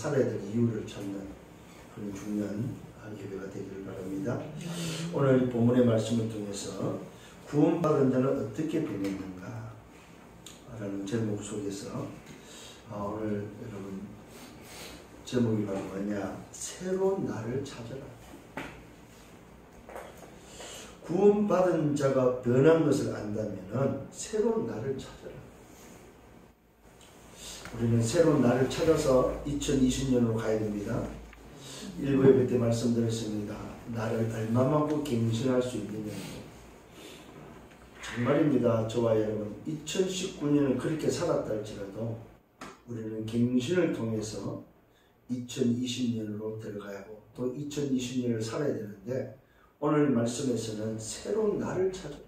살아야 될 이유를 찾는 그런 중요한 예배가 되기를 바랍니다. 오늘 본문의 말씀을 통해서 구원받은 자는 어떻게 변했는가 라는 제목 속에서 오늘 여러분 제목이 바로 뭐냐? 새로운 나를 찾아라. 구원받은 자가 변한 것을 안다면 새로운 나를 찾아라. 우리는 새로운 나를 찾아서 2020년으로 가야 됩니다. 일부 예배 때 말씀드렸습니다. 나를 얼마만큼 갱신할 수 있느냐. 정말입니다. 저와 여러분 2019년을 그렇게 살았다 할지라도 우리는 갱신을 통해서 2020년으로 들어가야 하고 또 2020년을 살아야 되는데 오늘 말씀에서는 새로운 나를 찾아라.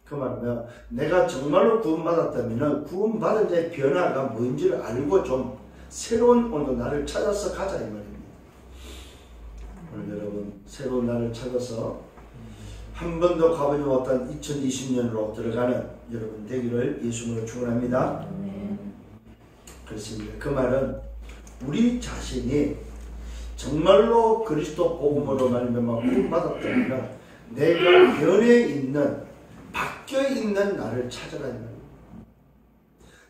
그 말은 내가 정말로 구원받았다면 구원받은 자의 변화가 뭔지를 알고 좀 새로운 오늘 나를 찾아서 가자 이 말입니다. 오늘 여러분 새로운 나를 찾아서 한 번도 가보지 못한 2020년으로 들어가는 여러분 되기를 예수님으로 축원합니다. 그렇습니다. 그 말은 우리 자신이 정말로 그리스도 복음으로 말미암아 구원받았다면 내가 변해 있는 바뀌어 있는 나를 찾아라.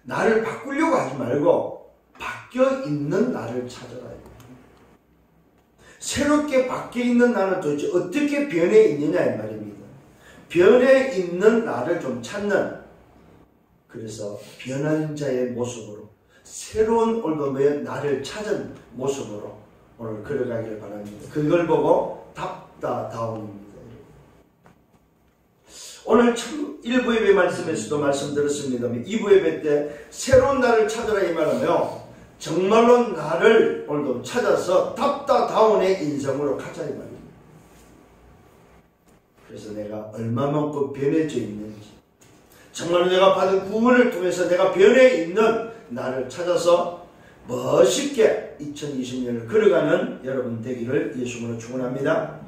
나를 바꾸려고 하지 말고 바뀌어 있는 나를 찾아라. 새롭게 바뀌어 있는 나는 도대체 어떻게 변해 있느냐 이 말입니다. 변해 있는 나를 좀 찾는, 그래서 변한 자의 모습으로 새로운 오늘의 나를 찾은 모습으로 오늘 걸어가기를 바랍니다. 그걸 보고 답다다운입니다. 오늘 참 1부 예배 말씀에서도 말씀드렸습니다. 2부 예배 때 새로운 나를 찾아라 이 말은요, 정말로 나를 오늘도 찾아서 답다다운의 인생으로 가자 이 말입니다. 그래서 내가 얼마만큼 변해져 있는지, 정말로 내가 받은 구원을 통해서 내가 변해 있는 나를 찾아서 멋있게 2020년을 걸어가는 여러분 되기를 예수님으로 축원합니다.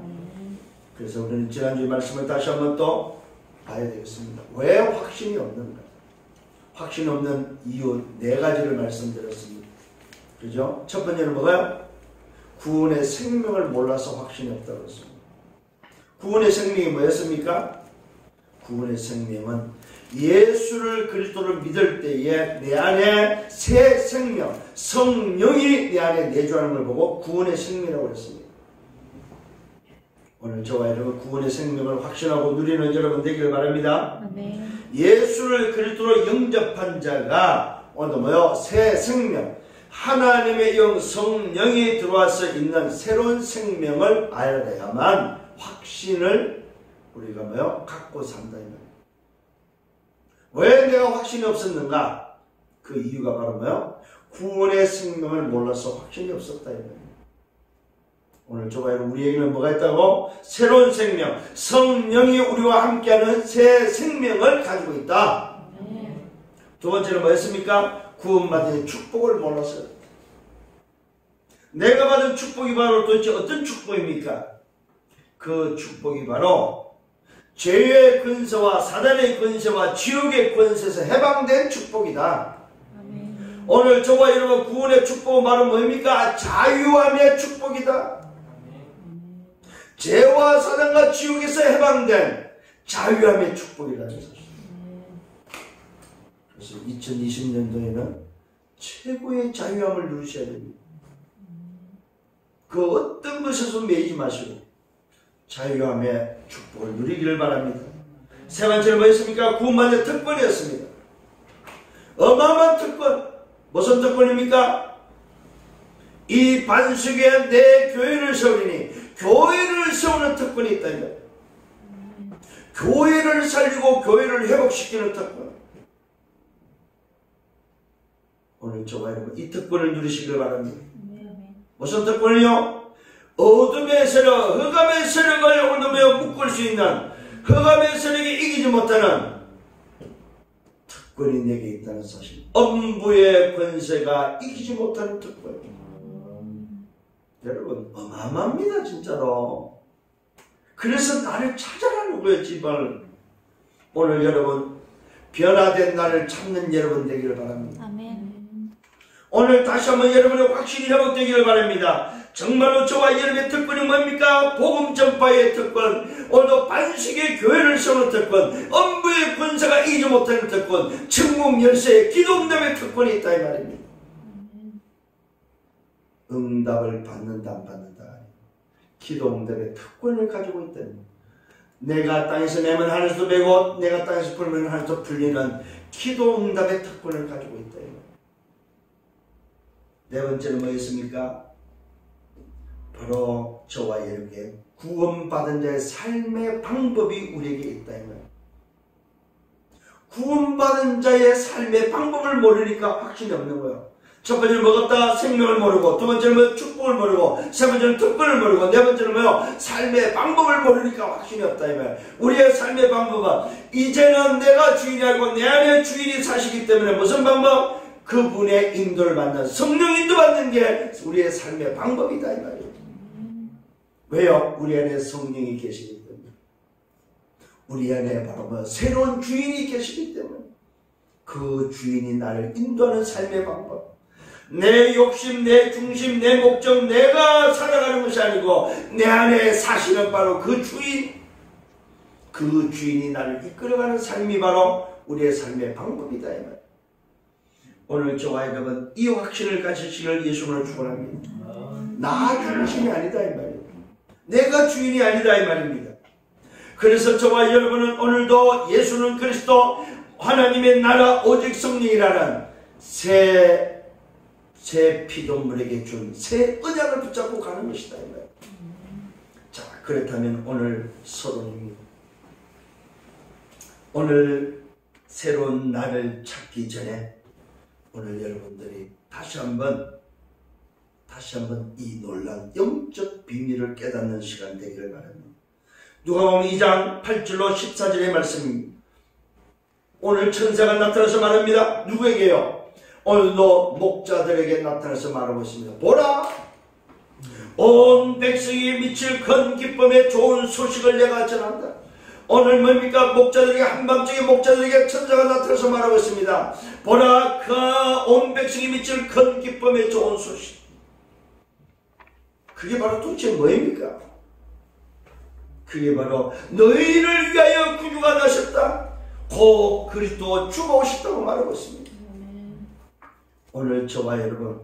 그래서 우리는 지난주의 말씀을 다시 한번 또 봐야 되겠습니다. 왜 확신이 없는가? 확신 없는 이유 4가지를 말씀드렸습니다. 그죠? 첫 번째는 뭐가요? 구원의 생명을 몰라서 확신이 없다고 했습니다. 구원의 생명이 뭐였습니까? 구원의 생명은 예수를 그리스도를 믿을 때에 내 안에 새 생명, 성령이 내 안에 내주하는 걸 보고 구원의 생명이라고 했습니다. 오늘 저와 여러분 구원의 생명을 확신하고 누리는 여러분 되기를 바랍니다. 아멘. 예수를 그리스도로 영접한 자가 오늘 뭐요? 새 생명, 하나님의 영 성령이 들어와서 있는 새로운 생명을 알아야만 확신을 우리가 뭐요? 갖고 산다. 왜 내가 확신이 없었는가? 그 이유가 바로 뭐요? 구원의 생명을 몰라서 확신이 없었다. 오늘 저와 여러분 우리에게는 뭐가 있다고? 새로운 생명, 성령이 우리와 함께하는 새 생명을 가지고 있다. 두 번째는 뭐였습니까? 구원받은 축복을 몰랐어요. 내가 받은 축복이 바로 도대체 어떤 축복입니까? 그 축복이 바로 죄의 근세와 사단의 근세와 지옥의 권세에서 해방된 축복이다. 아멘. 오늘 저와 여러분 구원의 축복은 바로 뭡니까? 자유함의 축복이다. 아멘. 죄와 사단과 지옥에서 해방된 자유함의 축복이라는 것입니다. 그래서 2020년도에는 최고의 자유함을 누리셔야 됩니다. 그 어떤 것에서 매이지 마시고 자유함의 축복을 누리기를 바랍니다. 세 번째는 뭐였습니까? 구원받은 특권이었습니다. 어마어마한 특권. 무슨 특권입니까? 이 반석에 내 교회를 세우리니, 교회를 세우는 특권이 있다. 교회를 살리고 교회를 회복시키는 특권. 오늘 저와 여러분 이 특권을 누리시길 바랍니다. 무슨 특권이요? 어둠의 세력, 흑암의 세력을 오늘며 묶을 수 있는, 흑암의 세력이 이기지 못하는 특권이 내게 있다는 사실. 엄부의 권세가 이기지 못하는 특권. 여러분 어마어마합니다 진짜로. 그래서 나를 찾아라는 거예요. 제발 오늘 여러분 변화된 나를 찾는 여러분 되기를 바랍니다. 아멘. 오늘 다시 한번 여러분의 확신이 회복되기를 바랍니다. 정말로 저와 여러분의 특권이 뭡니까? 복음 전파의 특권, 오늘도 반석의 교회를 세우는 특권, 엄부의 권세가 이기지 못하는 특권, 천국 열쇠의 기도응답의 특권이 있다 이 말입니다. 응답을 받는다 안 받는다, 기도응답의 특권을 가지고 있다는, 내가 땅에서 내면 하늘에서 베고 내가 땅에서 풀면 하늘에서 풀리는 기도응답의 특권을 가지고 있다. 네 번째는 뭐였습니까? 바로 저와 여러분에게 구원받은 자의 삶의 방법이 우리에게 있다. 구원받은 자의 삶의 방법을 모르니까 확신이 없는 거예요. 첫 번째는 먹었다 생명을 모르고, 두 번째는 뭐 축복을 모르고, 세 번째는 특권을 모르고, 네 번째는 뭐요? 삶의 방법을 모르니까 확신이 없다 이 말. 우리의 삶의 방법은 이제는 내가 주인이 알고 내 안에 주인이 사시기 때문에 무슨 방법? 그분의 인도를 받는, 성령 인도 받는 게 우리의 삶의 방법이다 이 말이에요. 왜요? 우리 안에 성령이 계시기 때문에, 우리 안에 바로 뭐 새로운 주인이 계시기 때문에, 그 주인이 나를 인도하는 삶의 방법, 내 욕심, 내 중심, 내 목적, 내가 살아가는 것이 아니고 내 안에 사시는 바로 그 주인, 그 주인이 나를 이끌어가는 삶이 바로 우리의 삶의 방법이다 이 말이에요. 오늘 저와 여러분 이 확신을 가지시길 예수님을 축원합니다. 나 중심이 아니다 이 말이에요. 내가 주인이 아니다 이 말입니다. 그래서 저와 여러분은 오늘도 예수는 그리스도, 하나님의 나라 오직 성령이라는 새 피조물에게 준 새 언약을 붙잡고 가는 것이다 이 말이에요. 자, 그렇다면 오늘 서론입니다. 오늘 새로운 나를 찾기 전에 오늘 여러분들이 다시 한번 이 놀라운 영적 비밀을 깨닫는 시간 되기를 바랍니다. 누가복음 2장 8절로 14절의 말씀입니다. 오늘 천사가 나타나서 말합니다. 누구에게요? 오늘도 목자들에게 나타나서 말하고 있습니다. 보라! 온 백성이 미칠 큰 기쁨의 좋은 소식을 내가 전한다. 오늘 뭡니까? 목자들에게, 한밤중에 목자들에게 천사가 나타나서 말하고 있습니다. 보라, 그 온 백성이 미칠 큰 기쁨의 좋은 소식. 그게 바로 도대체 뭐입니까? 그게 바로 너희를 위하여 구주가 나셨다. 곧 그리스도 주가 오셨다고 말하고 있습니다. 오늘 저와 여러분,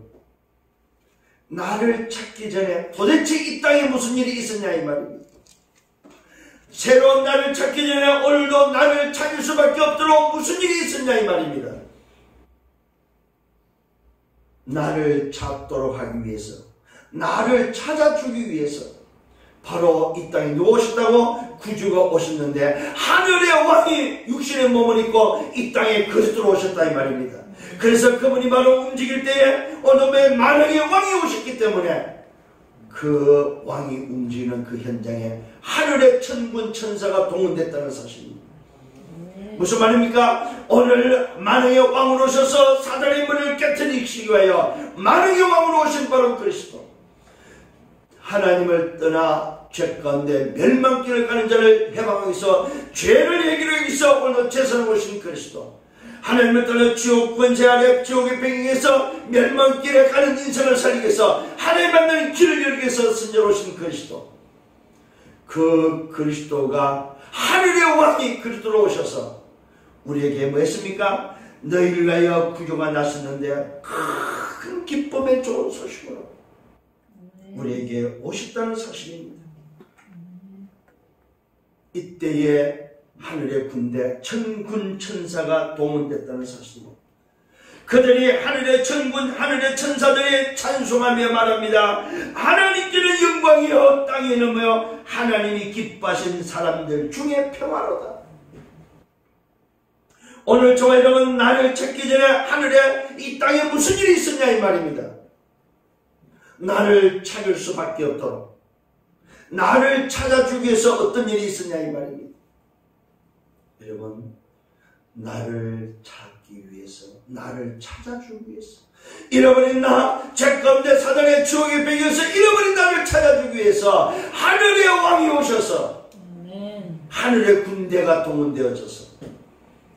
나를 찾기 전에 도대체 이 땅에 무슨 일이 있었냐 이 말입니다. 새로운 나를 찾기 전에 오늘도 나를 찾을 수밖에 없도록 무슨 일이 있었냐 이 말입니다. 나를 찾도록 하기 위해서, 나를 찾아주기 위해서 바로 이 땅에 누가 오셨다고? 구주가 오셨는데 하늘의 왕이 육신의 몸을 입고 이 땅에 그리스도로 오셨다 이 말입니다. 그래서 그분이 바로 움직일 때에 오늘의 만왕의 왕이 오셨기 때문에 그 왕이 움직이는 그 현장에 하늘의 천군 천사가 동원됐다는 사실입니다. 무슨 말입니까? 오늘 만왕의 왕으로 오셔서 사단의 문을 깨트리시기 위하여 만왕의 왕으로 오신 바로 그리스도, 하나님을 떠나 죄 가운데 멸망길을 가는 자를 해방하기 위해서, 죄를 해결하기 위해서 오늘 제사를 오신 그리스도, 하나님을 떠나 지옥 권세 아래 지옥의 배경에서 멸망길에 가는 인생을 살리기 위해서, 하나님 만나는 길을 열기 위해서 선지자로 오신 그리스도, 그 그리스도가 하늘의 왕이 그리스도로 오셔서 우리에게 뭐 했습니까? 너희를 위하여 구주가 나셨는데 큰 기쁨의 좋은 소식으로 우리에게 오셨다는 사실입니다. 이때에 하늘의 군대 천군 천사가 동원됐다는 사실입니다. 그들이 하늘의 천군, 하늘의 천사들이 찬송하며 말합니다. 하나님께는 영광이요 땅에는 뭐요? 하나님이 기뻐하신 사람들 중에 평화로다. 오늘 저와 여러분, 나를 찾기 전에 하늘에 이 땅에 무슨 일이 있었냐 이 말입니다. 나를 찾을 수밖에 없도록, 나를 찾아주기 위해서 어떤 일이 있었냐 이 말입니다. 여러분, 나를 찾기 위해서, 나를 찾아주기 위해서, 잃어버린 나, 죄 가운데 사단의 지옥에 배겨서 잃어버린 나를 찾아주기 위해서 하늘의 왕이 오셔서 하늘의 군대가 동원되어져서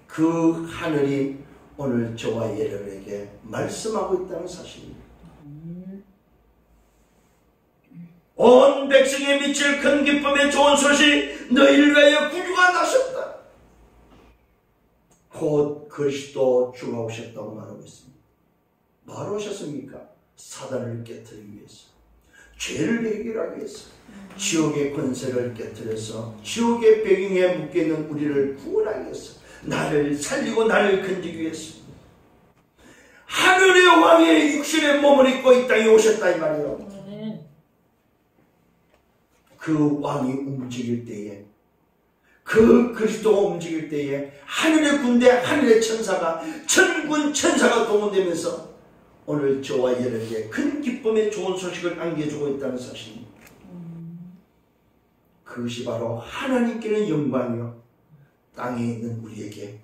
그 하늘이 오늘 저와 여러분에게 말씀하고 있다는 사실입니다. 온 백성에 미칠 큰 기쁨의 좋은 소식, 너희를 위하여 구주가 나셨다. 곧 그리스도 주가 오셨다고 말하고 있습니다. 뭐하러 오셨습니까? 사단을 깨뜨리기 위해서, 죄를 해결하기 위해서, 지옥의 권세를 깨뜨려서 지옥의 배경에 묶여있는 우리를 구원하기 위해서, 나를 살리고 나를 건지기 위해서 하늘의 왕의 육신의 몸을 입고 이 땅에 오셨다 이 말이에요. 그 왕이 움직일 때에, 그 그리스도가 움직일 때에 하늘의 군대, 하늘의 천사가, 천군 천사가 동원되면서 오늘 저와 여러분에게 큰 기쁨의 좋은 소식을 안겨주고 있다는 사실입니다. 그것이 바로 하나님께는 영광이요, 땅에 있는 우리에게,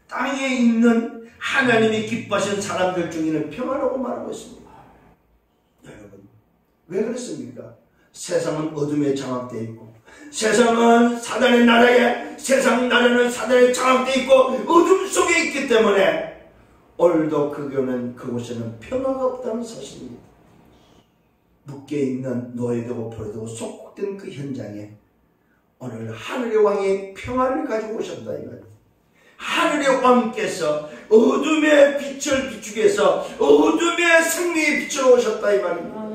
땅에 있는 하나님이 기뻐하신 사람들 중에는 평화라고 말하고 있습니다. 여러분, 왜 그렇습니까? 세상은 어둠에 장악되어 있고, 세상은 사단의 나라에, 세상 나라는 사단에 장악되어 있고 어둠 속에 있기 때문에 오늘도 그곳에는 평화가 없다는 사실입니다. 묶여있는 노예되고 포로되고 속국된 그 현장에 오늘 하늘의 왕이 평화를 가지고 오셨다 이거예요. 하늘의 왕께서 어둠의 빛을 비추기 위해서 어둠의 생명의 빛으로 오셨다 이 말입니다.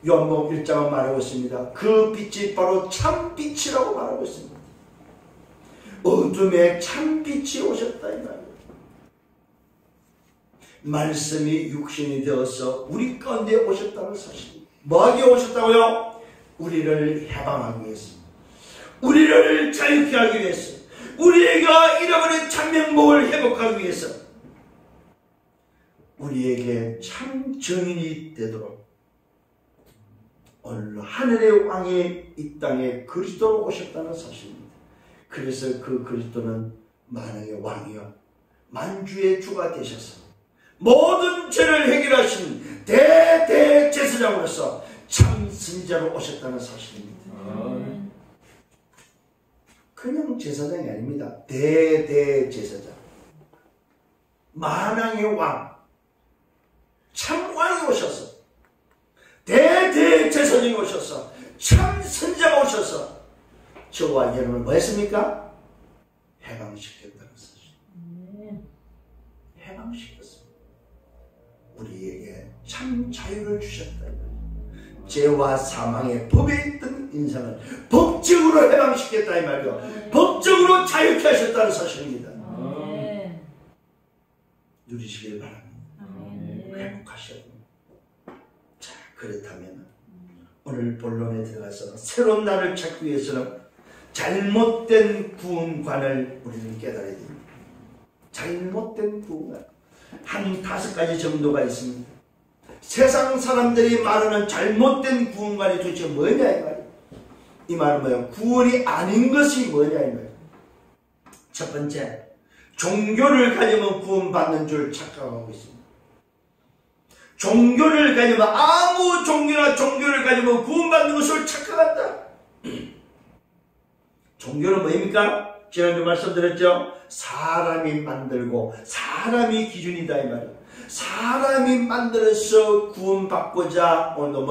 요한복음 1장은 말하고 있습니다. 그 빛이 바로 참빛이라고 말하고 있습니다. 어둠의 참빛이 오셨다 이 말입니다. 말씀이 육신이 되어서 우리 가운데 오셨다는 사실입니다. 뭐하기 오셨다고요? 우리를 해방하기 위해서, 우리를 자유케 하기 위해서, 우리가 잃어버린 참 행복을 회복하기 위해서, 우리에게 참 정인이 되도록 오늘 하늘의 왕이 이 땅에 그리스도로 오셨다는 사실입니다. 그래서 그 그리스도는 만왕의 왕이요 만주의 주가 되셔서 모든 죄를 해결하신 대제사장으로서 참 선지자로 오셨다는 사실입니다. 그냥 제사장이 아닙니다. 대제사장, 만왕의 왕, 참 왕이 오셔서, 대제사장이 오셔서, 참 선지자가 오셔서 저와 여러분을 뭐 했습니까? 해방시켰다는 사실. 해방시켰습니다. 우리에게 참 자유를 주셨다. 죄와 사망의 법에 있던 인생을 법적으로 해방시켰다 이 말이요. 법적으로 자유케 하셨다는 사실입니다. 누리시길 바랍니다. 회복하셔야 됩니다. 자, 그렇다면 오늘 본론에 들어가서 새로운 날을 찾기 위해서는 잘못된 구원관을 우리는 깨달아야 됩니다. 잘못된 구원관 한 5가지 정도가 있습니다. 세상 사람들이 말하는 잘못된 구원관이 도대체 뭐냐 이 말이에요. 이 말은 뭐예요? 구원이 아닌 것이 뭐냐 이 말이에요. 첫 번째, 종교를 가지면 구원받는 줄 착각하고 있습니다. 종교를 가지면, 아무 종교나 종교를 가지면 구원받는 것을 착각한다. 종교는 뭐입니까? 지난주 말씀드렸죠? 사람이 만들고 사람이 기준이다 이 말이에요. 사람이 만들어서 구원받고자 오늘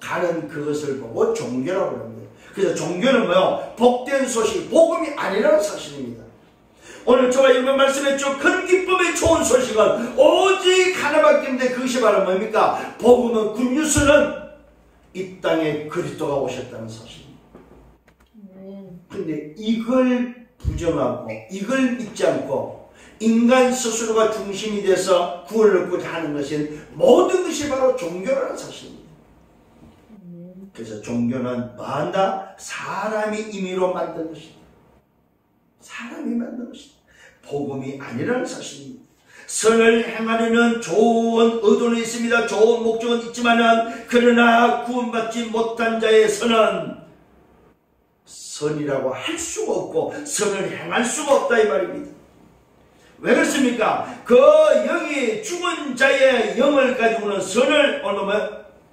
가는 그것을 보고 종교라고 합니다. 그래서 종교는 뭐요? 복된 소식, 복음이 아니라는 사실입니다. 오늘 저와 여러분 말씀했죠. 큰 기쁨의 좋은 소식은 오직 하나밖에 없는데 그것이 바로 뭡니까? 복음은, 굿뉴스는 이 땅에 그리스도가 오셨다는 사실입니다. 근데 이걸 부정하고 이걸 믿지 않고 인간 스스로가 중심이 돼서 구원을 얻고자 하는 것은 모든 것이 바로 종교라는 사실입니다. 그래서 종교는 뭐한다? 사람이 임의로 만든 것이다. 사람이 만든 것이다. 복음이 아니라는 사실입니다. 선을 행하려는 좋은 의도는 있습니다. 좋은 목적은 있지만은, 그러나 구원받지 못한 자의 선은 선이라고 할 수가 없고 선을 행할 수가 없다 이 말입니다. 왜 그렇습니까? 그 영이 죽은 자의 영을 가지고는 선을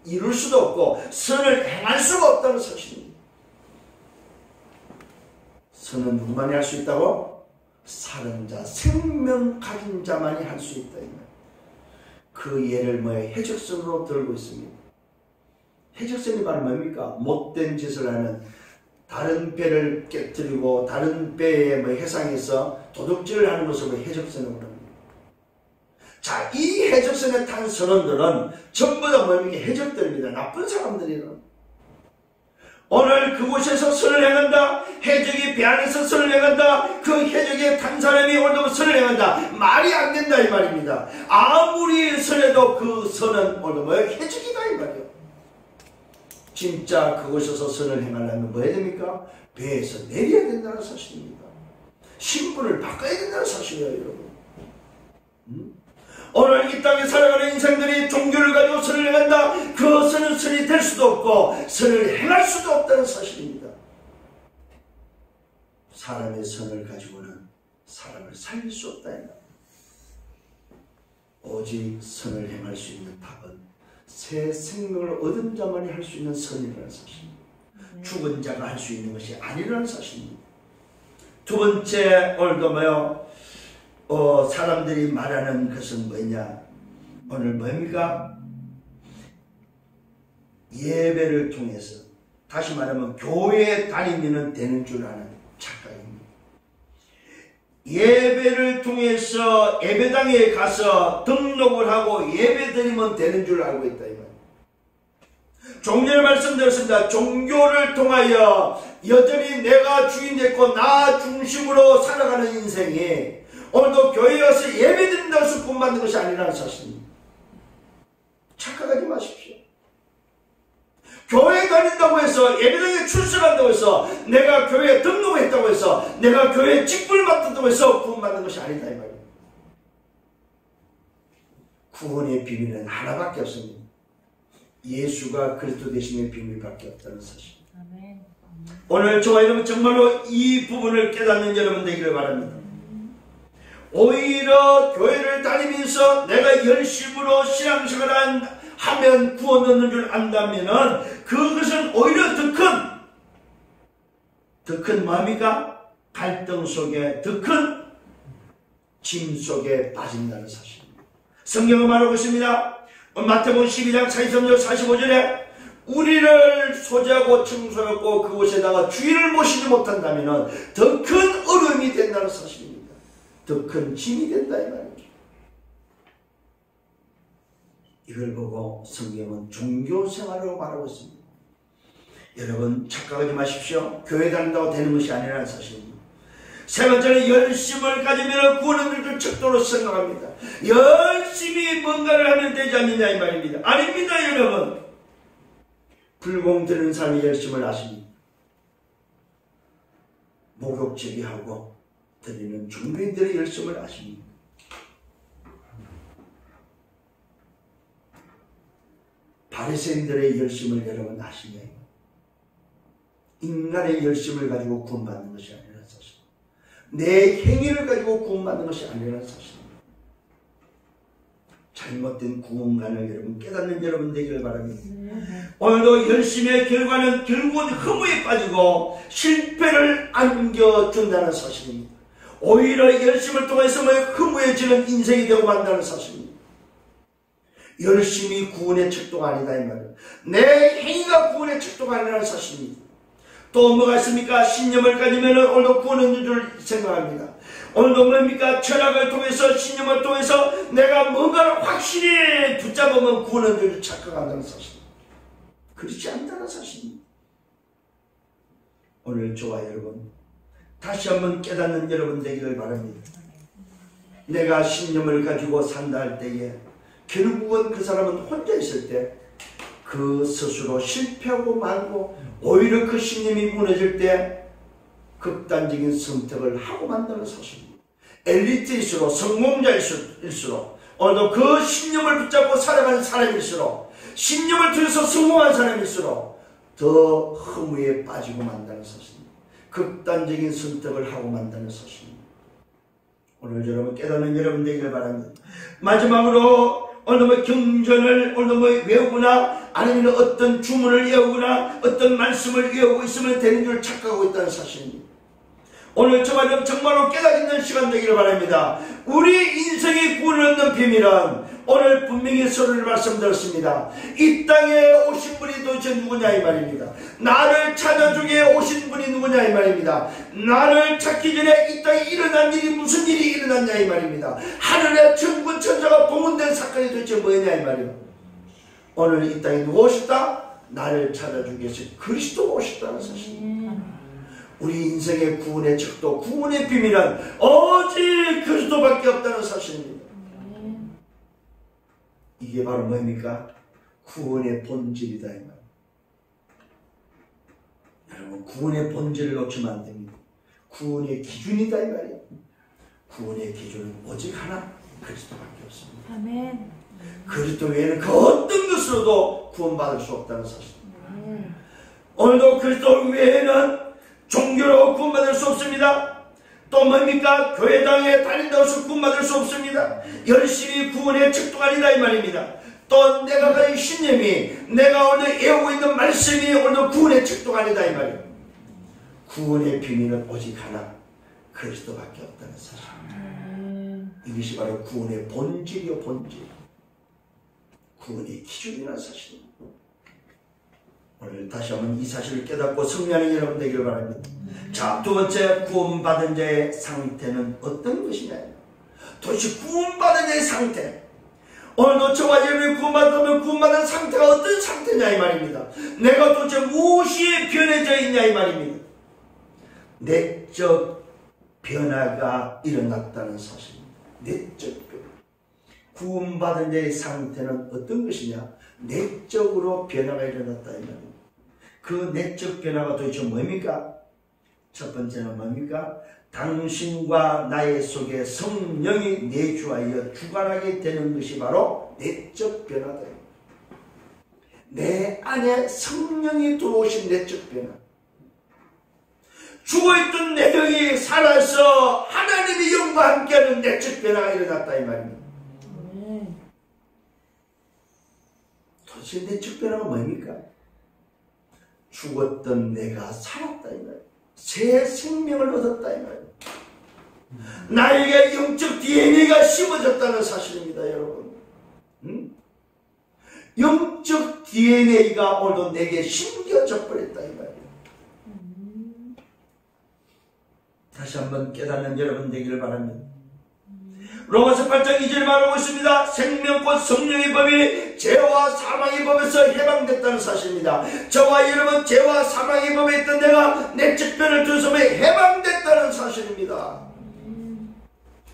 이룰 수도 없고 선을 행할 수가 없다는 사실입니다. 선은 누구만이 할 수 있다고? 살은 자, 생명 가진 자만이 할 수 있다. 그 예를 해적선으로 들고 있습니다. 해적선이 바로 뭡니까? 못된 짓을 하는, 다른 배를 깨뜨리고 다른 배의 해상에서 도둑질을 하는 것을 해적선이라고 합니다. 자, 이 해적선에 탄 선원들은 전부 다 해적들입니다. 나쁜 사람들이라. 오늘 그곳에서 선을 행한다. 해적이 배 안에서 선을 행한다. 그 해적에 탄 사람이 오늘도 선을 행한다. 말이 안 된다 이 말입니다. 아무리 선해도 그 선은 오늘도 해적이다 이 말이에요. 진짜 그곳에서 선을 행하려면 뭐 해야 됩니까? 배에서 내려야 된다는 사실입니다. 신분을 바꿔야 된다는 사실이에요, 여러분. 오늘 이 땅에 살아가는 인생들이 종교를 가지고 선을 행한다. 그 선은 선이 될 수도 없고 선을 행할 수도 없다는 사실입니다. 사람의 선을 가지고는 사람을 살릴 수 없다. 오직 선을 행할 수 있는 답은 새 생명을 얻은 자만이 할 수 있는 선이라는 사실입니다. 죽은 자가 할 수 있는 것이 아니라는 사실입니다. 두 번째, 오늘도 사람들이 말하는 것은 뭐냐? 오늘 뭡니까? 예배를 통해서, 다시 말하면 교회에 다니면 되는 줄 아는 착각입니다. 예배를 통해서 예배당에 가서 등록을 하고 예배 드리면 되는 줄 알고 있다. 종전에 말씀드렸습니다. 종교를 통하여 여전히 내가 주인 됐고 나 중심으로 살아가는 인생이 오늘도 교회에 와서 예배 드린다고 해서 구원받는 것이 아니라는 사실입니다. 착각하지 마십시오. 교회에 다닌다고 해서, 예배당에 출석한다고 해서, 내가 교회에 등록했다고 해서, 내가 교회에 직분을 맡았다고 해서 구원받는 것이 아니다 이 말입니다. 구원의 비밀은 하나밖에 없습니다. 예수가 그리스도 되심의 비밀밖에 없다는 사실. 아멘. 오늘 저와 여러분 정말로 이 부분을 깨닫는 여러분 되기를 바랍니다. 오히려 교회를 다니면서 내가 열심으로 신앙생활을 하면 구원 얻는 줄 안다면은 그것은 오히려 더 큰 뭡니까? 갈등 속에, 더 큰 짐 속에 빠진다는 사실입니다. 성경은 말하고 있습니다. 마태복음 12장 43절 45절에 우리를 소재하고 청소하고 그곳에다가 주인을 모시지 못한다면 더 큰 어려움이 된다는 사실입니다. 더 큰 짐이 된다 이 말입니다. 이걸 보고 성경은 종교생활로 말하고 있습니다. 여러분 착각하지 마십시오. 교회 다닌다고 되는 것이 아니라는 사실입니다. 세 번째는 열심을 가지면 구원을 줄 척도로 생각합니다. 열심히 뭔가를 하면 되지 않느냐 이 말입니다. 아닙니다 여러분. 불공 드리는 사람이 열심을 아십니다. 목욕 제비하고 드리는 종교인들의 열심을 아십니다. 바리새인들의 열심을 여러분 아시냐요? 인간의 열심을 가지고 구원받는 것이 아니라는 사실. 내 행위를 가지고 구원받는 것이 아니라는 사실입니다. 잘못된 구원관을 여러분 깨닫는 여러분 되기를 바랍니다. 오늘도 열심의 결과는 결국은 허무에 빠지고 실패를 안겨준다는 사실입니다. 오히려 열심을 통해서 허무해지는 인생이 되고 만다는 사실입니다. 열심히 구원의 척도가 아니다 이 말이에요. 내 행위가 구원의 척도가 아니라는 사실입니다. 또 뭐가 있습니까? 신념을 가지면 오늘도 구원 얻는 줄 생각합니다. 오늘도 뭡니까? 철학을 통해서 신념을 통해서 내가 뭔가를 확실히 붙잡으면 구원 얻는 줄 착각한다는 사실. 그렇지 않다는 사실입니다. 오늘 저와 여러분 다시 한번 깨닫는 여러분 되기를 바랍니다. 내가 신념을 가지고 산다 할 때에 결국은 그 사람은 혼자 있을 때 그 스스로 실패하고 말고 오히려 그 신념이 무너질 때 극단적인 선택을 하고 만다는 사실입니다. 엘리트일수록 성공자일수록 오늘도 그 신념을 붙잡고 살아가는 사람일수록 신념을 통해서 성공한 사람일수록 더 허무에 빠지고 만다는 사실입니다. 극단적인 선택을 하고 만다는 사실입니다. 오늘 여러분 깨닫는 여러분 되기를 바랍니다. 마지막으로 오늘 경전을 오늘 외우거나 아니면 어떤 주문을 외우거나 어떤 말씀을 외우고 있으면 되는 줄 착각하고 있다는 사실입니다. 오늘 저와 정말로 깨닫는 시간 되기를 바랍니다. 우리 인생의 구원을 얻는 비밀은 오늘 분명히 서로를 말씀드렸습니다. 이 땅에 오신 분이 도대체 누구냐 이 말입니다. 나를 찾아주게 오신 분이 누구냐 이 말입니다. 나를 찾기 전에 이 땅에 일어난 일이 무슨 일이 일어났냐 이 말입니다. 하늘에 천군 천사가 봉헌된 사건이 도대체 뭐냐 이 말이에요. 오늘 이 땅에 누가 오셨다? 나를 찾아주기 위해서 그리스도가 오셨다는 사실. 우리 인생의 구원의 척도 구원의 비밀은 오직 그리스도밖에 없다는 사실입니다. 이게 바로 뭡니까? 구원의 본질이다 이 말. 여러분 구원의 본질을 놓치면 안 됩니다. 구원의 기준이다 이 말이에요. 구원의 기준은 오직 하나 그리스도밖에 없습니다. 아멘. 그리스도 외에는 그 어떤 것으로도 구원받을 수 없다는 사실입니다. 오늘도 그리스도 외에는 종교로 구원받을 수 없습니다. 또 뭡니까? 교회당에 다닌다고 해서 구원받을 수 없습니다. 열심히 구원의 척도가 아니다 이 말입니다. 또 내가 가진 신념이 내가 오늘 애우고 있는 말씀이 오늘 구원의 척도가 아니다 이 말이에요. 구원의 비밀은 오직 하나 그리스도밖에 없다는 사실. 이것이 바로 구원의 본질이요 본질. 구원의 기준이라는 사실입니다. 오늘 다시 한번 이 사실을 깨닫고 승리하는 여러분 되기를 바랍니다. 자, 두 번째 구원받은 자의 상태는 어떤 것이냐. 도대체 구원받은 자의 상태. 오늘도 저와 여러분이 구원받으면 구원받은 상태가 어떤 상태냐 이 말입니다. 내가 도대체 무엇이 변해져 있냐 이 말입니다. 내적 변화가 일어났다는 사실입니다. 내적 변화. 구원받은 자의 상태는 어떤 것이냐? 내적으로 변화가 일어났다 이 말입니다. 그 내적 변화가 도대체 뭡니까? 첫 번째는 뭡니까? 당신과 나의 속에 성령이 내주하여 주관하게 되는 것이 바로 내적 변화다. 내 안에 성령이 들어오신 내적 변화. 죽어있던 내 영이 살아서 하나님의 영과 함께하는 내적 변화가 일어났다 이 말입니다. 도대체 내적 변화가 뭡니까? 죽었던 내가 살았다 이 말이에요. 새 생명을 얻었다 이 말이에요. 나에게 영적 DNA가 심어졌다는 사실입니다 여러분. 영적 DNA가 오늘도 내게 심겨져 버렸다 이 말이에요. 다시 한번 깨닫는 여러분 되기를 바랍니다. 로마서 8장 2절에 말하고 있습니다. 생명과 성령의 법이 죄와 사망의 법에서 해방됐다는 사실입니다. 저와 여러분 죄와 사망의 법에 있던 내가 내적 변을 통해서 해방됐다는 사실입니다.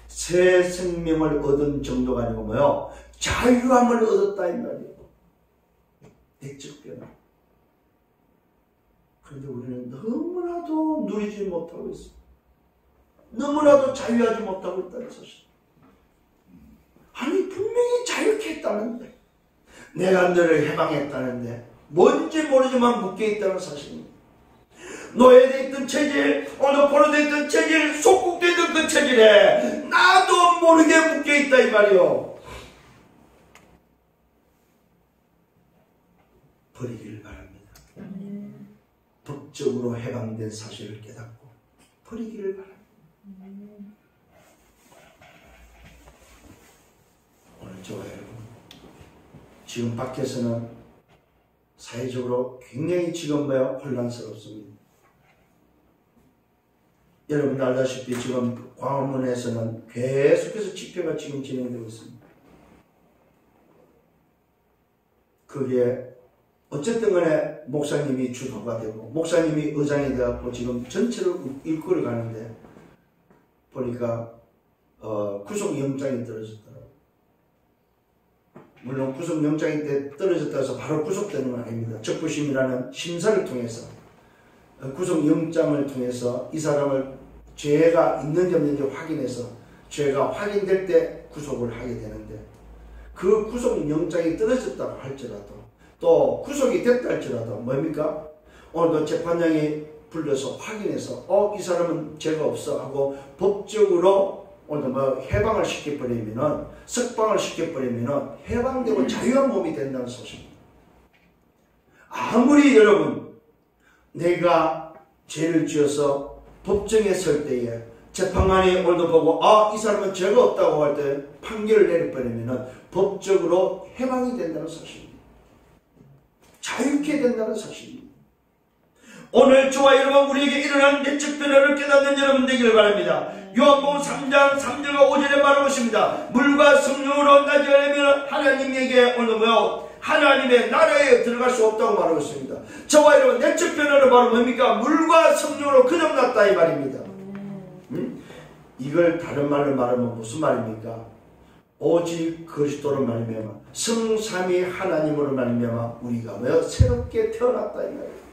새 생명을 얻은 정도가 아니고 뭐요? 자유함을 얻었다 이 말이에요. 내적 변화. 그런데 우리는 너무나도 누리지 못하고 있습니다. 너무나도 자유하지 못하고 있다는 사실. 아니 분명히 자유케 했다는데 내가 너를 해방했다는데 뭔지 모르지만 묶여있다는 사실입니다. 노예되어 있던 체질, 오늘 포로되어 있던 체질, 속국되어 있던 그 체질에 나도 모르게 묶여있다 이 말이요. 버리기를 바랍니다. 법적으로 해방된 사실을 깨닫고 버리기를 바랍니다. 오늘 저와 여러분 지금 밖에서는 사회적으로 굉장히 지금 혼란스럽습니다. 여러분 알다시피 지금 광화문에서는 계속해서 집회가 지금 진행되고 있습니다. 그게 어쨌든 간에 목사님이 주도가 되고 목사님이 의장이 되었고 지금 전체를 일구러 가는데 보니까 구속영장이 떨어졌더라고요. 물론 구속영장이 떨어졌다 해서 바로 구속되는 건 아닙니다. 적부심이라는 심사를 통해서 구속영장을 통해서 이 사람을 죄가 있는지 없는지 확인해서 죄가 확인될 때 구속을 하게 되는데 그 구속영장이 떨어졌다고 할지라도 또 구속이 됐다 할지라도 뭡니까? 오늘도 재판장이 불러서 확인해서 이 사람은 죄가 없어 하고 법적으로 오늘 해방을 시켜버리면은 석방을 시켜버리면은 해방되고 자유한 몸이 된다는 소식입니다. 아무리 여러분 내가 죄를 지어서 법정에 설 때에 재판관이 오늘도 보고 이 사람은 죄가 없다고 할 때 판결을 내려버리면 법적으로 해방이 된다는 사실입니다. 자유케 된다는 사실입니다. 오늘 저와 여러분 우리에게 일어난 내적 변화를 깨닫는 여러분 되기를 바랍니다. 요한복음 3장 3절과 5절에 말하고 있습니다. 물과 성령으로 나지 않으면 하나님에게 오늘 하나님의 나라에 들어갈 수 없다고 말하고 있습니다. 저와 여러분 내적 변화를 바로 뭡니까? 물과 성령으로 거듭났다 이 말입니다. 이걸 다른 말로 말하면 무슨 말입니까? 오직 그리스도로 말미암아 성삼위 하나님으로 말미암아 우리가 새롭게 태어났다 이 말이에요.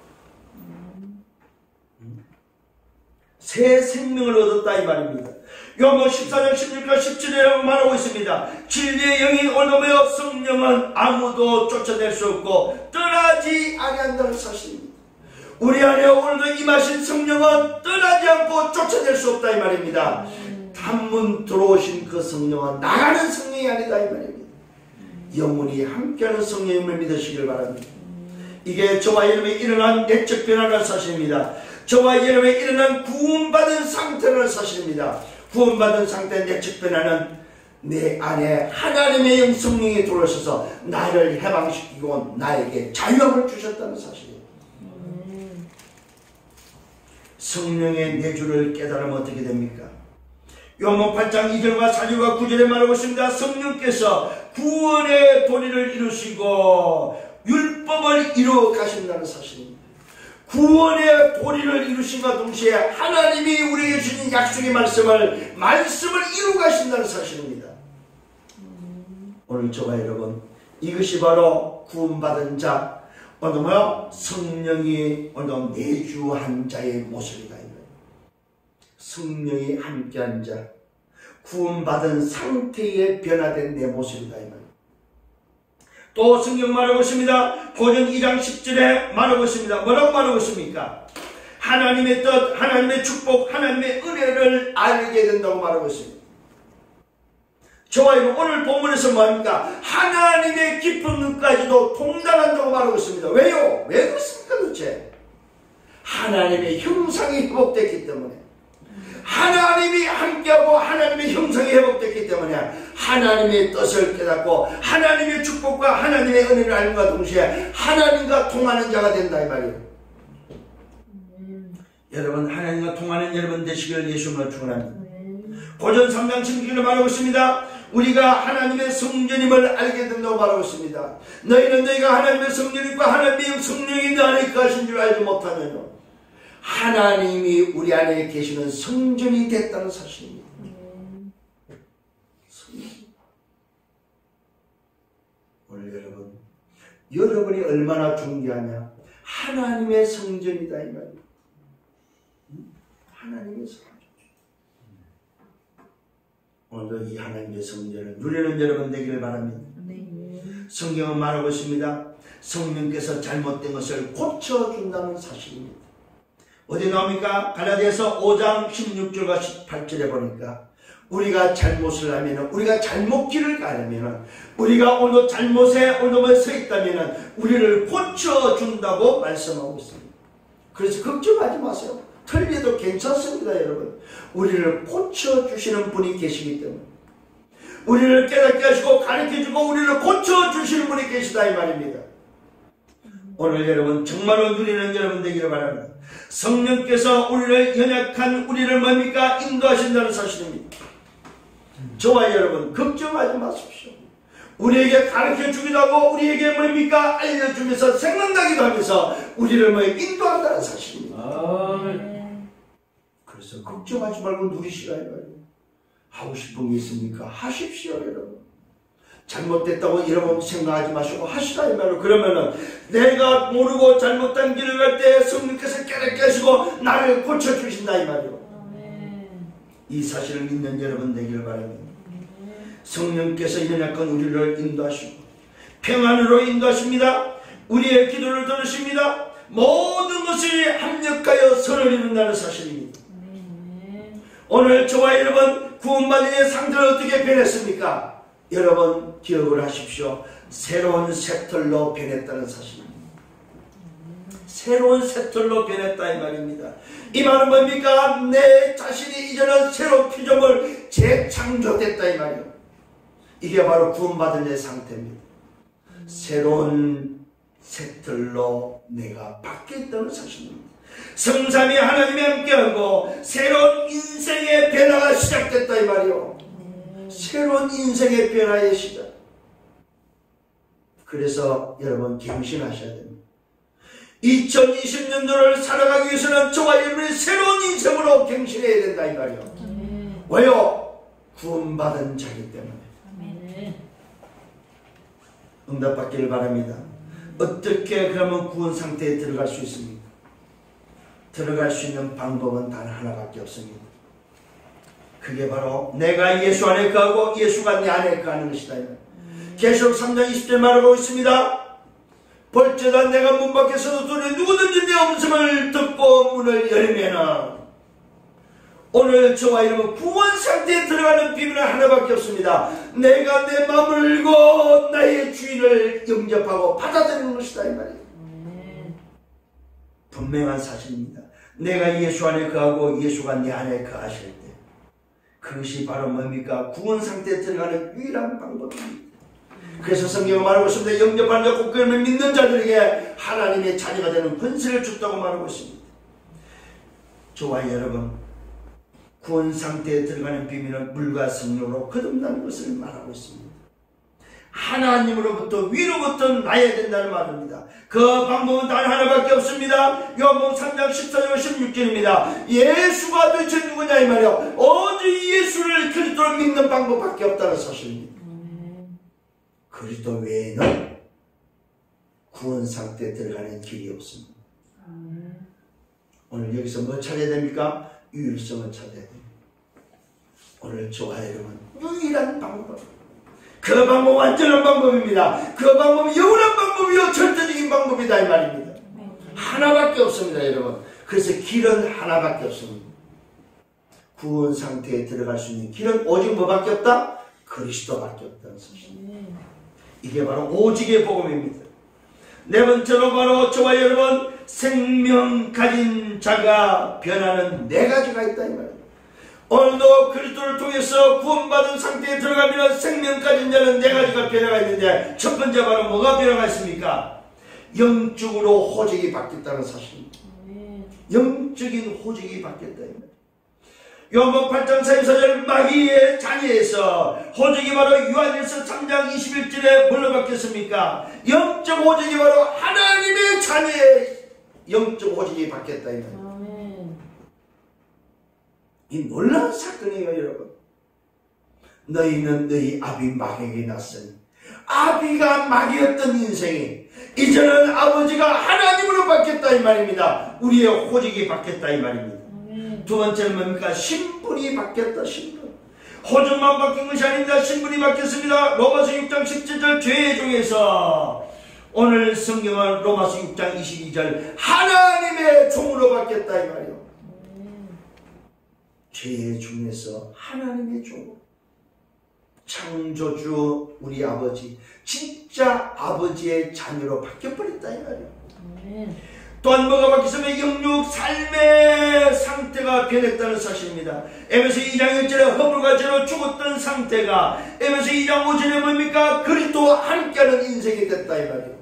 새 생명을 얻었다 이 말입니다. 요한복음 14장 16절 17절에 말하고 있습니다. 진리의 영이 오너며 성령은 아무도 쫓아낼 수 없고 떠나지 아니한다는 사실입니다. 우리 안에 오늘도 임하신 성령은 떠나지 않고 쫓아낼 수 없다 이 말입니다. 단문 들어오신 그 성령은 나가는 성령이 아니다 이 말입니다. 영원히 함께하는 성령임을 믿으시길 바랍니다. 이게 저와 여러분이 일어난 내적 변화라는 사실입니다. 저와 여러분이 일어난 구원받은 상태라는 사실입니다. 구원받은 상태의 내적 변화는 내 안에 하나님의 영 성령이 들어오셔서 나를 해방시키고 나에게 자유함을 주셨다는 사실이에요. 성령의 내주를 깨달으면 어떻게 됩니까? 요한복음 8장 2절과 4절과 9절에 말하고 있습니다. 성령께서 구원의 도리를 이루시고 율법을 이루어 가신다는 사실입니다. 구원의 도리를 이루신과 동시에 하나님이 우리에게 주신 약속의 말씀을 이루어 가신다는 사실입니다. 오늘 저와 여러분 이것이 바로 구원받은 자 오늘 성령이 오늘 내주한 자의 모습이다. 성령이 함께한 자 구원받은 상태에 변화된 내 모습이다. 또 성경 말하고 있습니다. 고전 2장 10절에 말하고 있습니다. 뭐라고 말하고 있습니까? 하나님의 뜻, 하나님의 축복, 하나님의 은혜를 알게 된다고 말하고 있습니다. 저와 여러분 오늘 본문에서 뭐합니까? 하나님의 깊은 눈까지도 통달한다고 말하고 있습니다. 왜요? 왜 그렇습니까 도대체? 하나님의 형상이 회복됐기 때문에 하나님이 함께하고 하나님의 형상이 회복됐기 때문에 하나님의 뜻을 깨닫고 하나님의 축복과 하나님의 은혜를 알과 동시에 하나님과 통하는 자가 된다 이 말이에요. 여러분 하나님과 통하는 여러분 되시기를 예수님으로 축원합니다. 고전 3장 16절에 말하고 있습니다. 우리가 하나님의 성전임을 알게 된다고 말하고 있습니다. 너희는 너희가 하나님의 성전이고 하나님의 성령이 너 안에 거하신 줄 알지 못하면요 하나님이 우리 안에 계시는 성전이 됐다는 사실입니다. 오늘 여러분이 얼마나 존귀하냐? 하나님의 성전이다 이 말이에요. 하나님의 성전. 오늘도 이 하나님의 성전을 누리는 여러분 되기를 바랍니다. 성경은 말하고 있습니다. 성령께서 잘못된 것을 고쳐준다는 사실입니다. 어디 나옵니까? 갈라디아서 5장 16절과 18절에 보니까 우리가 잘못을 하면 우리가 잘못 길을 가려면 우리가 오늘 잘못에 오늘 서 있다면 우리를 고쳐준다고 말씀하고 있습니다. 그래서 걱정하지 마세요. 틀려도 괜찮습니다. 여러분 우리를 고쳐주시는 분이 계시기 때문에 우리를 깨닫게 하시고 가르쳐주고 우리를 고쳐주시는 분이 계시다 이 말입니다. 오늘 여러분 정말로 누리는 여러분 되기를 바랍니다. 성령께서 우리를 연약한 우리를 뭡니까? 인도하신다는 사실입니다. 저와 여러분 걱정하지 마십시오. 우리에게 가르쳐주기도 하고 우리에게 뭡니까? 알려주면서 생각나기도 하면서 우리를 인도한다는 사실입니다. 그래서 걱정하지 말고 누리시라 이거예요. 하고 싶은 게 있습니까? 하십시오 여러분. 잘못됐다고 여러분 생각하지 마시고 하시라 이 말로. 그러면은 내가 모르고 잘못한 길을 갈 때 성령께서 깨닫게 하시고 나를 고쳐주신다 이 말이요. 이 사실을 믿는 여러분 되기를 바랍니다. 성령께서 연약한 우리를 인도하시고 평안으로 인도하십니다. 우리의 기도를 들으십니다. 모든 것이 합력하여 선을 이룬다는 사실입니다. 오늘 저와 여러분 구원받은 의 상태를 어떻게 변했습니까? 여러분 기억을 하십시오. 새로운 새털로 변했다는 사실입니다. 새로운 새털로 변했다 이 말입니다. 이 말은 뭡니까? 내 자신이 이제는 새로운 피조물 재창조됐다 이 말이요. 이게 바로 구원받은 내 상태입니다. 새로운 새털로 내가 바뀌었다는 사실입니다. 성삼위 하나님이 함께하고 새로운 인생의 변화가 시작됐다 이 말이요. 새로운 인생의 변화의 시작. 그래서 여러분 갱신하셔야 됩니다. 2020년도를 살아가기 위해서는 저와 여러분이 새로운 인생으로 갱신해야 된다 이 말이요. 왜요? 구원받은 자기 때문에. 응답받기를 바랍니다. 어떻게 그러면 구원 상태에 들어갈 수 있습니까? 들어갈 수 있는 방법은 단 하나밖에 없습니다. 그게 바로 내가 예수 안에 거하고 예수가 내 안에 거하는 것이다. 계시록 3장 20절 말하고 있습니다. 볼지어다 내가 문 밖에 서두르니 누구든지 내 음성을 듣고 문을 열면은, 오늘 저와 여러분 구원 상태에 들어가는 비밀은 하나밖에 없습니다. 내가 내 마음을 열고 나의 주인을 영접하고 받아들이는 것이다 이 말이에요. 분명한 사실입니다. 내가 예수 안에 거하고 예수가 내 안에 거하실 때, 그것이 바로 뭡니까? 구원 상태에 들어가는 유일한 방법입니다. 그래서 성경은 말하고 있습니다. 영접하는 자 곧 그를 믿는 자들에게 하나님의 자녀가 되는 권세를 줬다고 말하고 있습니다. 저와 여러분, 구원 상태에 들어가는 비밀은 물과 성령으로 거듭나는 것을 말하고 있습니다. 하나님으로부터 위로부터 나야 된다는 말입니다. 그 방법은 단 하나밖에 없습니다. 요한복음 3장 14절 16절입니다. 예수가 도대체 누구냐 이 말이요. 오직 예수를 그리스도를 믿는 방법밖에 없다는 사실입니다. 그리스도 외에는 구원 상태에 들어가는 길이 없습니다. 오늘 여기서 뭐 찾아야 됩니까? 유일성을 찾아야 됩니다. 오늘 저와 여러분 유일한 방법, 그 방법 완전한 방법입니다. 그 방법은 영원한 방법이요 절대적인 방법이다 이 말입니다. 하나밖에 없습니다 여러분. 그래서 길은 하나밖에 없습니다. 구원 상태에 들어갈 수 있는 길은 오직 뭐밖에 없다? 그리스도밖에 없다는 사실입니다. 이게 바로 오직의 복음입니다. 네 번째로 바로 저와 여러분 생명 가진 자가 변하는 네 가지가 있다 이 말입니다. 오늘도 그리스도를 통해서 구원받은 상태에 들어가면 생명 가진 자는 네 가지가 변화가 있는데, 첫 번째 바로 뭐가 변화가 있습니까? 영적으로 호적이 바뀌었다는 사실입니다. 영적인 호적이 바뀌었다 이 말입니다. 요한복음 8장 44절 마귀의 자녀에서 호적이 바로 요한일서 3장 21절에 뭘로 바뀌었습니까? 영적 호적이 바로 하나님의 자녀의 영적 호적이 바뀌었다 이 말입니다. 이 놀라운 사건이에요 여러분. 너희는 너희 아비 마귀에게 났으니, 아비가 마귀였던 인생이 이제는 아버지가 하나님으로 바뀌었다 이 말입니다. 우리의 호적이 바뀌었다 이 말입니다. 두 번째는 뭡니까? 신분이 바뀌었다. 신분. 호적만 바뀐 것이 아닙니다. 신분이 바뀌었습니다. 로마서 6장 17절 죄의 종에서 오늘 성경은 로마서 6장 22절 하나님의 종으로 바뀌었다 이 말이에요. 죄의 종에서 하나님의 종, 창조주 우리 아버지, 진짜 아버지의 자녀로 바뀌어버렸다 이 말이에요. 또한 뭐가 바뀌었으면 영육 삶의 상태가 변했다는 사실입니다. 에베소 2장 1절에 허물과 죄로 죽었던 상태가 에베소 2장 5절에 뭡니까? 그리스도와 함께하는 인생이 됐다 이 말이에요.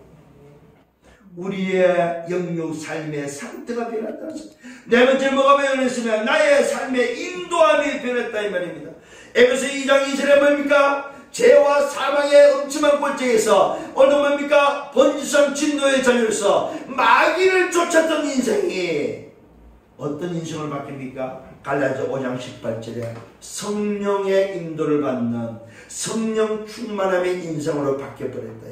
우리의 영육 삶의 상태가 변했다는 사실. 네 번째 뭐가 변했으면 나의 삶의 인도함이 변했다 이 말입니다. 에베소 2장 2절에 뭡니까? 죄와 사망의 엄침한 꼴찌에서 오늘 뭡니까? 번지성 진노의 자녀로서 마귀를 쫓았던 인생이 어떤 인생을 바뀝니까? 갈라디아 5장 18절에 성령의 인도를 받는 성령 충만함의 인생으로 바뀌어버렸다.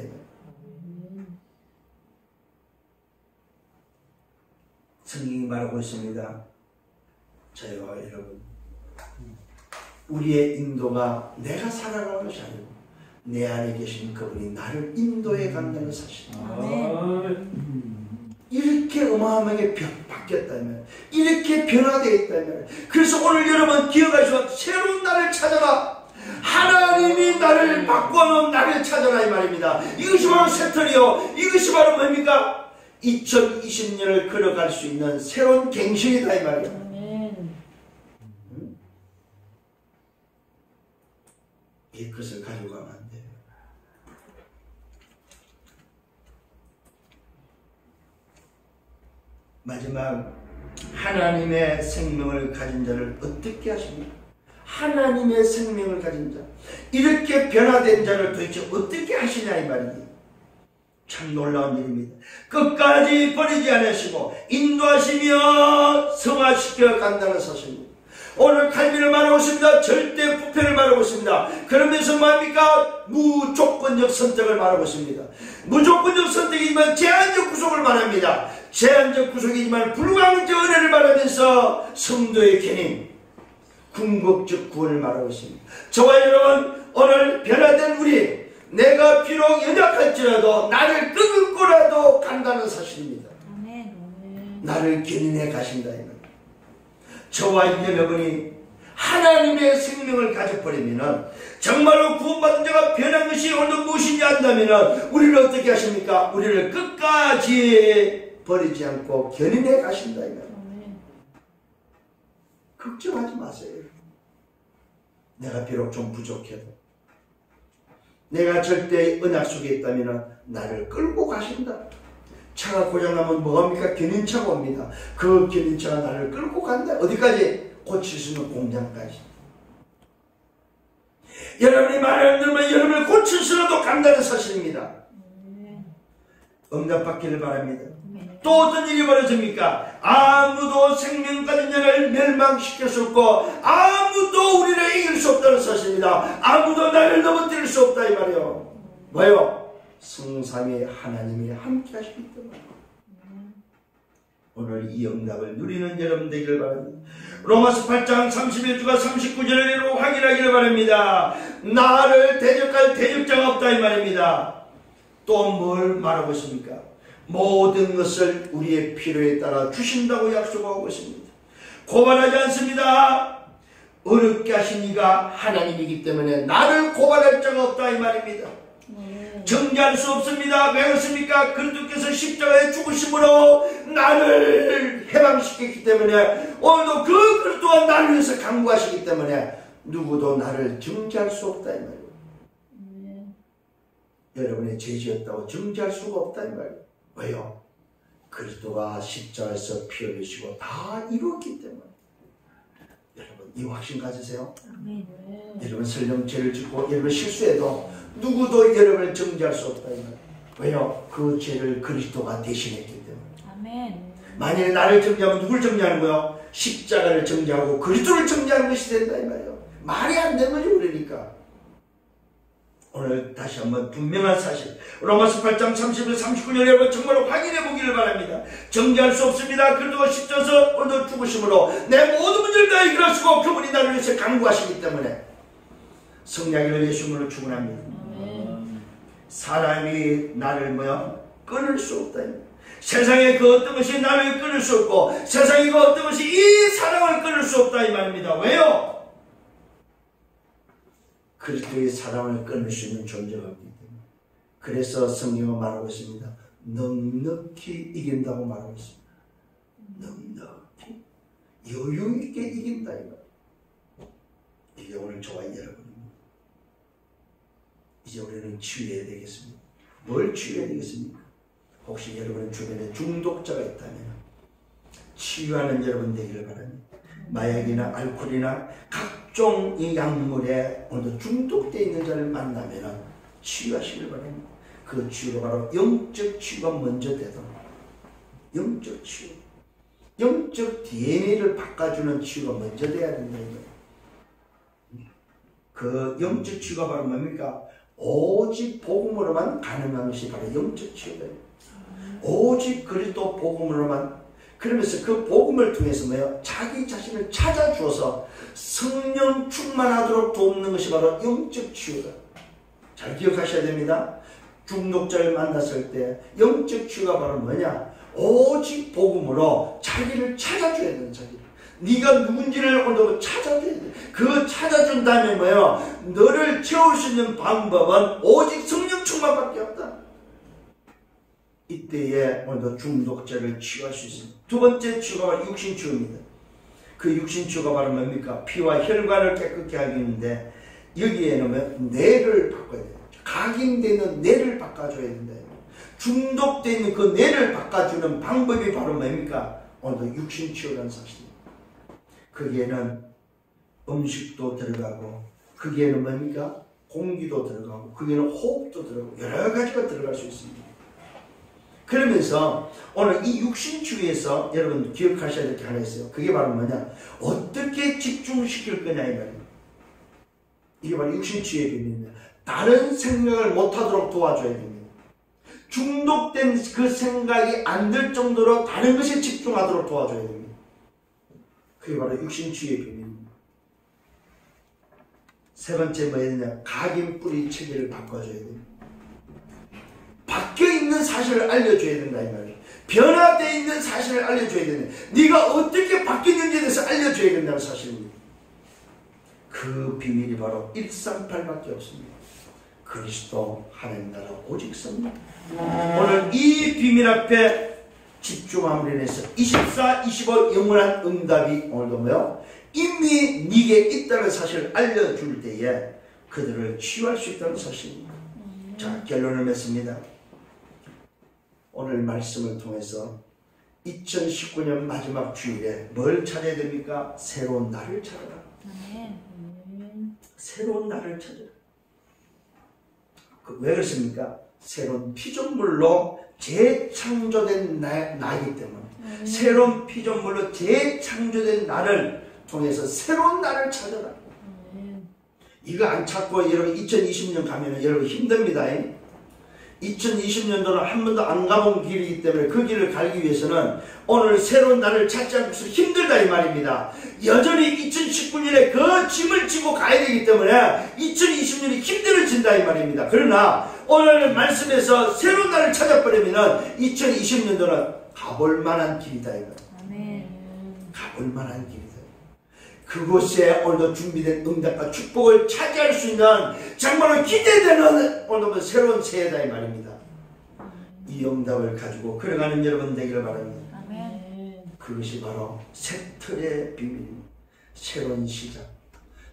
성경이 말하고 있습니다. 저와 여러분, 우리의 인도가 내가 살아가는 것이 아니고 내 안에 계신 그분이 나를 인도해 간다는 사실. 이렇게 어마어마하게 바뀌었다면, 이렇게 변화되어 있다면, 그래서 오늘 여러분 기억하시고 새로운 나를 찾아라. 하나님이 나를 바꿔놓은 나를 찾아라 이 말입니다. 이것이 바로 새털이요, 이것이 바로 뭡니까? 2020년을 걸어갈 수 있는 새로운 갱신이다 이 말이야. 이것을 가지고 가면 안 돼요. 마지막, 하나님의 생명을 가진 자를 어떻게 하십니까? 하나님의 생명을 가진 자, 이렇게 변화된 자를 도대체 어떻게 하시냐 이 말이지. 참 놀라운 일입니다. 끝까지 버리지 않으시고 인도하시며 성화시켜 간다는 사실입니다. 오늘 칼빈을 말하고 있습니다. 절대 부패를 말하고 있습니다. 그러면서 뭡니까? 무조건적 선택을 말하고 있습니다. 무조건적 선택이지만 제한적 구속을 말합니다. 제한적 구속이지만 불가항적 은혜를 말하면서 성도의 견인, 궁극적 구원을 말하고 있습니다. 저와 여러분, 오늘 변화된 우리, 내가 비록 연약할지라도 나를 끄집고라도 간다는 사실입니다. 나를 견인해 가신다. 저와 여러분이 하나님의 생명을 가져버리면 정말로 구원받은 자가 변한 것이 오늘 무엇인지 안다면 우리를 어떻게 하십니까? 우리를 끝까지 버리지 않고 견인해 가신다. 걱정하지 마세요. 내가 비록 좀 부족해도, 내가 절대 언약 속에 있다면 나를 끌고 가신다. 차가 고장나면 뭐합니까? 견인차가 옵니다. 그 견인차가 나를 끌고 간다. 어디까지? 고칠 수 있는 공장까지. 여러분이 말을 안 들으면 여러분을 고칠 수라도 간다는 사실입니다. 응답받기를 바랍니다. 또 어떤 일이 벌어집니까? 아무도 생명 가진 자를 멸망시킬 수 없고 아무도 우리를 이길 수 없다는 사실입니다. 아무도 나를 넘어뜨릴 수 없다 이 말이요. 뭐요? 성삼위 하나님이 함께 하시기 때문에 오늘 이 응답을 누리는 여러분 되기를 바랍니다. 로마서 8장 31주가 39절을 확인하기를 바랍니다. 나를 대적할 대적자가 없다 이 말입니다. 또 뭘 말하고 있습니까? 모든 것을 우리의 필요에 따라 주신다고 약속하고 있습니다. 고발하지 않습니다. 어렵게 하신 이가 하나님이기 때문에 나를 고발할 자가 없다 이 말입니다. 정죄할 수 없습니다. 왜 그렇습니까? 그리스도께서 십자가에 죽으심으로 나를 해방시켰기 때문에 오늘도 그 그리스도가 나를 위해서 강구하시기 때문에 누구도 나를 정죄할 수 없다 이 말이에요. 여러분의 죄지었다고 정죄할 수가 없다 이 말이에요. 왜요? 그리스도가 십자가에서 피 흘리시고 다 이루었기 때문에. 여러분 이 확신 가지세요. 여러분 설령 죄를 짓고 여러분 실수해도 누구도 여러분을 정죄할 수 없다 이 말이에요. 왜요? 그 죄를 그리스도가 대신했기 때문에. 만약에 나를 정죄하면 누굴 정죄하는 거예요? 십자가를 정죄하고 그리스도를 정죄하는 것이 된다 이 말이에요. 말이 안 되는 거죠 우리니까. 오늘 다시 한번 분명한 사실, 로마서 8장 30절 39절 여러분 정말로 확인해 보기를 바랍니다. 정죄할 수 없습니다. 그리스도가 십자가에서 오늘 죽으심으로 내 모든 문제를 다 해결하시고 그분이 나를 위해서 강구하시기 때문에 성령을 예수님으로 축원합니다. 사람이 나를 끊을 수 없다. 세상에 그 어떤 것이 나를 끊을 수 없고 세상에 그 어떤 것이 이 사랑을 끊을 수 없다 이 말입니다. 왜요? 그리스도의 사랑을 끊을 수 있는 존재가 없기 때문에. 그래서 성경은 말하고 있습니다. 넉넉히 이긴다고 말하고 있습니다. 넉넉히 여유 있게 이긴다 이 말. 이게 오늘 저와 여러분입니다. 이제 우리는 치유해야 되겠습니다. 뭘 치유해야 되겠습니까? 혹시 여러분 주변에 중독자가 있다면 치유하는 여러분 되기를 바랍니다. 마약이나 알코올이나 각종 이 약물에 오늘도 중독되어 있는 자를 만나면 치유하시길 바랍니다. 그 치유가 바로 영적 치유가 먼저 되도록, 영적 치유, 영적 DNA를 바꿔주는 치유가 먼저 돼야 된다는 거예요. 그 영적 치유가 바로 뭡니까? 오직 복음으로만 가능한 것이 바로 영적 치유예요. 오직 그리스도 복음으로만. 그러면서 그 복음을 통해서 뭐예요? 자기 자신을 찾아주어서 성령 충만하도록 돕는 것이 바로 영적 치유다. 잘 기억하셔야 됩니다. 중독자를 만났을 때 영적 치유가 바로 뭐냐? 오직 복음으로 자기를 찾아줘야 되는 자기를. 네가 누군지를 오늘 찾아줘야 돼. 그 찾아준 다음에 뭐예요? 너를 채울 수 있는 방법은 오직 성령 충만밖에 없다. 이때에 오늘도 중독자를 치유할 수 있습니다. 두 번째 치유가 바로 육신치유입니다. 그 육신치유가 바로 뭡니까? 피와 혈관을 깨끗게 하기인데 여기에는 뇌를 바꿔야 돼요. 각인되는 뇌를 바꿔줘야 된다. 중독되어 있는 그 뇌를 바꿔주는 방법이 바로 뭡니까? 오늘도 육신치유라는 사실입니다. 거기에는 음식도 들어가고 거기에는 뭡니까? 공기도 들어가고 거기에는 호흡도 들어가고 여러 가지가 들어갈 수 있습니다. 그러면서 오늘 이 육신주의에서 여러분 기억하셔야 될 게 하나 있어요. 그게 바로 뭐냐? 어떻게 집중시킬 거냐 이 말이에요. 이게 바로 육신주의의 비밀입니다. 다른 생각을 못하도록 도와줘야 됩니다. 중독된 그 생각이 안 들 정도로 다른 것에 집중하도록 도와줘야 됩니다. 그게 바로 육신주의의 비밀입니다. 세 번째 뭐였냐? 각인 뿌리 체계를 바꿔줘야 됩니다. 바뀌어있는 사실을 알려줘야 된다 이 말이에요. 변화되어 있는 사실을 알려줘야 된다. 네가 어떻게 바뀌는지에 대해서 알려줘야 된다는 사실입니다. 그 비밀이 바로 138밖에 없습니다. 그리스도 하나님 나라 오직 성령. 오늘 이 비밀 앞에 집중함으로 인해서 24, 25 영원한 응답이 오늘도 뭐요? 이미 네게 있다는 사실을 알려줄 때에 그들을 치유할 수 있다는 사실입니다. 자, 결론을 맺습니다. 오늘 말씀을 통해서 2019년 마지막 주일에 뭘 찾아야 됩니까? 새로운 나를 찾아라. 새로운 나를 찾아라. 왜 그렇습니까? 새로운 피조물로 재창조된 나이기 때문에 새로운 피조물로 재창조된 나를 통해서 새로운 나를 찾아라. 이거 안 찾고 여러분 2020년 가면 여러분 힘듭니다. 2020년도는 한 번도 안 가본 길이기 때문에 그 길을 가기 위해서는 오늘 새로운 나를 찾지 않고서 힘들다 이 말입니다. 여전히 2019년에 그 짐을 지고 가야 되기 때문에 2020년이 힘들어진다 이 말입니다. 그러나 오늘 말씀에서 새로운 나를 찾아버리면 2020년도는 가볼 만한 길이다 이 말입니다. 가볼 만한 길이다. 그곳에 오늘도 준비된 응답과 축복을 차지할 수 있는 정말로 기대되는 오늘도 새로운 새해다 이 말입니다. 이 응답을 가지고 걸어가는 여러분 되기를 바랍니다. 그것이 바로 새틀의 비밀입니다. 새로운 시작,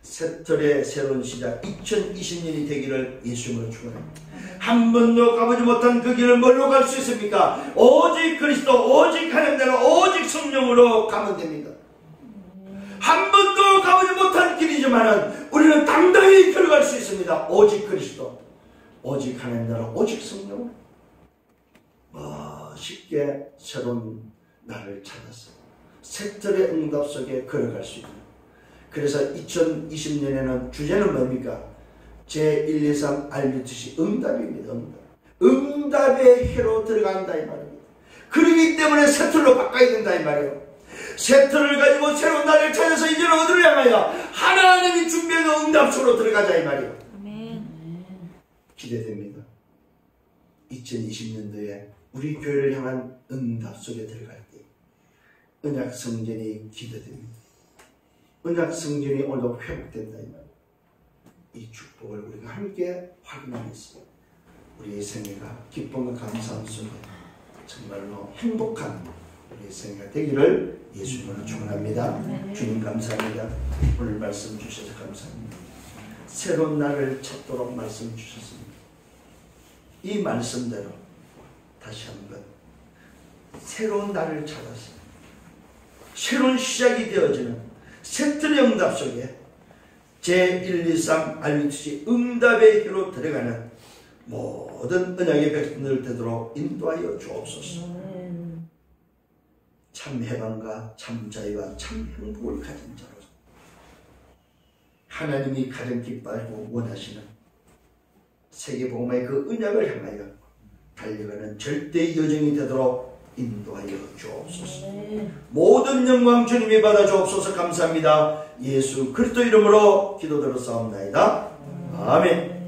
새틀의 새로운 시작 2020년이 되기를 예수님으로 축원합니다. 한 번도 가보지 못한 그 길을 뭘로 갈 수 있습니까? 오직 그리스도, 오직 하나님 나라, 오직 성령으로 가면 됩니다. 한 번도 가보지 못한 길이지만 우리는 당당히 걸어갈 수 있습니다. 오직 그리스도, 오직 하나님 나라, 오직 성령. 쉽게 새로운 나를 찾아서 새틀의 응답 속에 걸어갈 수 있는. 그래서 2020년에는 주제는 뭡니까? 제1, 2, 3 알류듯이 응답입니다. 응답의 해로 들어간다 이 말입니다. 그러기 때문에 새틀로 바꿔야 된다 이 말이에요. 새틀을 가지고 새로운 나를 찾아서 이제는 어디로 향하여 하나님이 준비해놓은 응답소로 들어가자 이 말이에요. 기대됩니다. 2020년도에 우리 교회를 향한 응답 속에 들어갈 때 언약 성전이 기대됩니다. 언약 성전이 오늘도 회복된다 이 말이에요. 이 축복을 우리가 함께 확인하면서 우리의 생애가 기쁨과 감사함 속에 정말로 행복한 우리의 생애가 되기를 예수님으로 축원합니다. 주님 감사합니다. 오늘 말씀 주셔서 감사합니다. 새로운 날을 찾도록 말씀 주셨습니다. 이 말씀대로 다시 한번 새로운 날을 찾아서 새로운 시작이 되어지는 새틀의 응답 속에 제1, 2, 3 알류듯이 응답의 길로 들어가는 모든 언약의 백성들 되도록 인도하여 주옵소서. 참 해방과 참 자유와 참 행복을 가진 자로서 하나님이 가장 기뻐하고 원하시는 세계복음의 그 언약을 향하여 달려가는 절대 여정이 되도록 인도하여 주옵소서. 모든 영광 주님이 받아 주옵소서. 감사합니다. 예수 그리스도 이름으로 기도드렸사옵나이다. 아멘.